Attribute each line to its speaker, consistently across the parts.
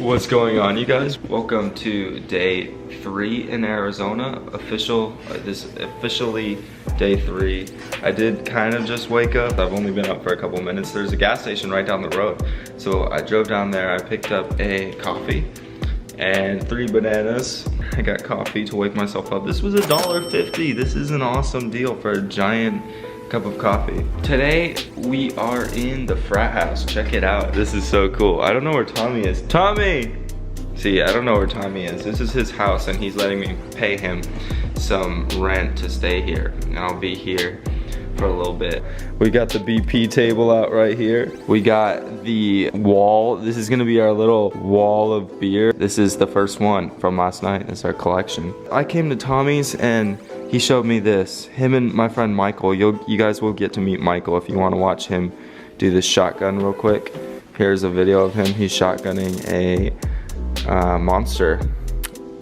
Speaker 1: What's going on, you guys? Welcome to day 3 in Arizona. Officially day 3. I did kind of just wake up. I've only been up for a couple minutes. There's a gas station right down the road. So I drove down there, I picked up a coffee and 3 bananas. I got coffee to wake myself up. This was $1.50. This is an awesome deal for a giant cup of coffee. Today we are in the frat house. Check it out. This is so cool. I don't know where Tommy is. Tommy! See, I don't know where Tommy is. This is his house and he's letting me pay him some rent to stay here. And I'll be here for a little bit. We got the BP table out right here. We got the wall. This is gonna be our little wall of beer. This is the first one from last night. It's our collection. I came to Tommy's and he showed me this. Him and my friend Michael. You guys will get to meet Michael if you want to watch him do this shotgun real quick. Here's a video of him. He's shotgunning a monster.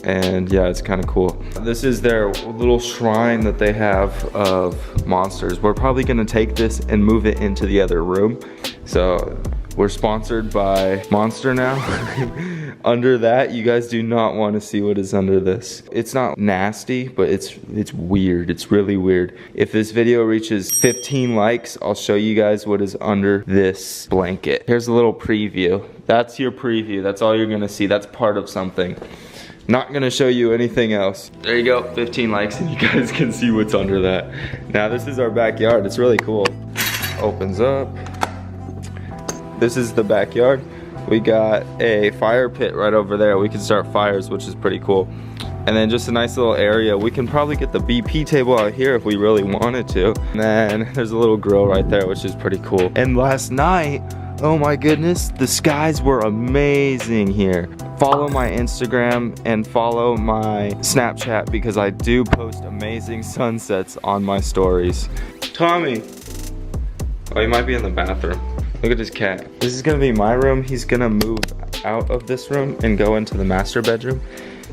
Speaker 1: And yeah, it's kind of cool. This is their little shrine that they have of monsters. We're probably gonna take this and move it into the other room. So we're sponsored by Monster now. Under that, you guys do not want to see what is under this. It's not nasty, but it's weird. It's really weird. If this video reaches 15 likes, I'll show you guys what is under this blanket. Here's a little preview. That's your preview. That's all you're gonna see. That's part of something. Not gonna show you anything else. There you go, 15 likes and you guys can see what's under that. Now this is our backyard. It's really cool. Opens up. This is the backyard. We got a fire pit right over there. We can start fires, which is pretty cool. And then just a nice little area. We can probably get the BP table out here if we really wanted to. And then there's a little grill right there, which is pretty cool. And last night, oh my goodness, the skies were amazing here. Follow my Instagram and follow my Snapchat because I do post amazing sunsets on my stories. Tommy. Oh, he might be in the bathroom. Look at this cat. This is gonna be my room. He's gonna move out of this room and go into the master bedroom.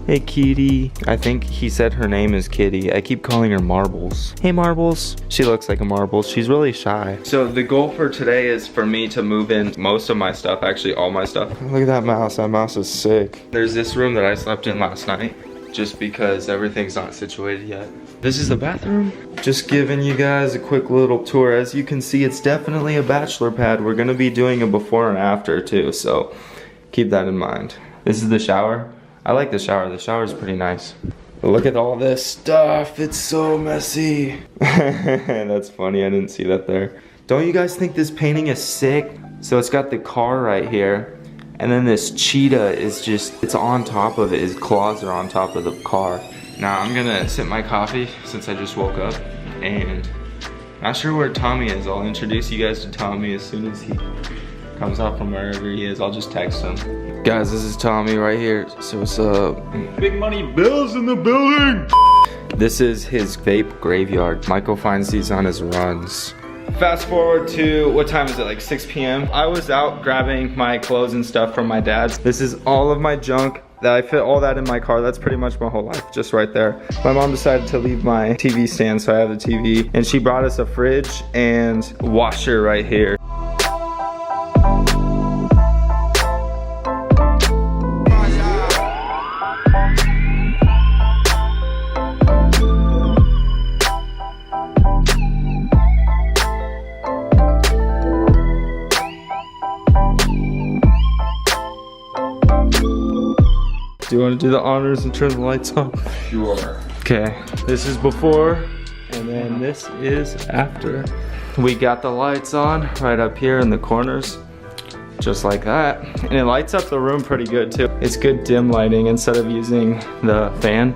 Speaker 1: Hey, Kitty. I think he said her name is Kitty. I keep calling her Marbles. Hey, Marbles. She looks like a marble. She's really shy. So the goal for today is for me to move in most of my stuff, actually all my stuff. Look at that mouse. That mouse is sick. There's this room that I slept in last night just because everything's not situated yet. This is the bathroom. Just giving you guys a quick little tour. As you can see, it's definitely a bachelor pad. We're gonna be doing a before and after too, so keep that in mind. This is the shower. I like the shower. The shower is pretty nice. But look at all this stuff. It's so messy. That's funny. I didn't see that there. Don't you guys think this painting is sick? So it's got the car right here. And then this cheetah is just, it's on top of it. His claws are on top of the car. Now I'm gonna sip my coffee since I just woke up. And not sure where Tommy is. I'll introduce you guys to Tommy as soon as he comes out from wherever he is. I'll just text him. Guys, this is Tommy right here. So what's up? Big money bills in the building. This is his vape graveyard. Michael finds these on his runs. Fast forward to, what time is it, like 6 p.m.? I was out grabbing my clothes and stuff from my dad's. This is all of my junk. I fit all that in my car. That's pretty much my whole life, just right there. My mom decided to leave my TV stand, so I have the TV. And she brought us a fridge and washer right here. Do you want to do the honors and turn the lights on?
Speaker 2: Sure.
Speaker 1: Okay, this is before, and then this is after. We got the lights on right up here in the corners, just like that. And it lights up the room pretty good too. It's good dim lighting instead of using the fan.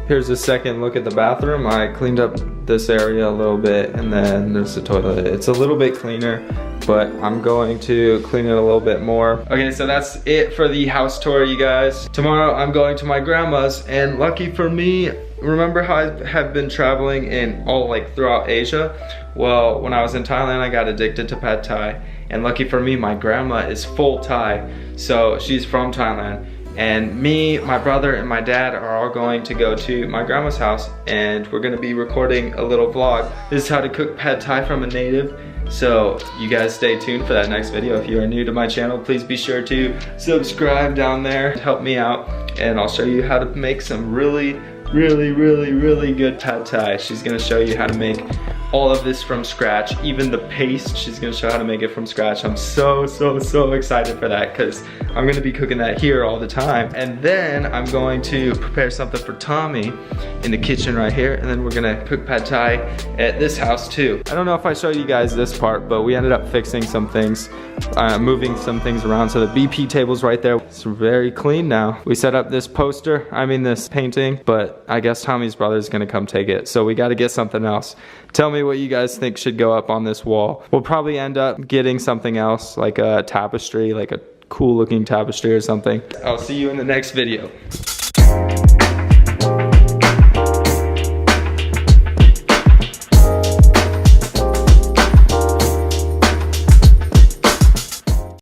Speaker 1: Here's a second look at the bathroom. I cleaned up this area a little bit, and then there's the toilet. It's a little bit cleaner, but I'm going to clean it a little bit more. Okay, so that's it for the house tour, you guys. Tomorrow I'm going to my grandma's, and lucky for me, remember how I have been traveling in all like throughout Asia? Well, when I was in Thailand, I got addicted to pad Thai, and lucky for me, my grandma is full Thai, so she's from Thailand. And me, my brother, and my dad are all going to go to my grandma's house, and we're gonna be recording a little vlog. This is how to cook pad Thai from a native. So you guys stay tuned for that next video. If you are new to my channel, please be sure to subscribe down there. Help me out, and I'll show you how to make some really good pad thai. She's gonna show you how to make all of this from scratch, even the paste. She's gonna show how to make it from scratch. I'm so excited for that because I'm gonna be cooking that here all the time. And then I'm going to prepare something for Tommy in the kitchen right here, and then we're gonna cook pad thai at this house too. I don't know if I showed you guys this part, but we ended up fixing some things, moving some things around. So the BP table's right there. It's very clean now. We set up this poster, this painting, but I guess Tommy's brother's gonna come take it. So we gotta get something else. Tell me what you guys think should go up on this wall. We'll probably end up getting something else, like a tapestry, like a cool looking tapestry or something. I'll see you in the next video.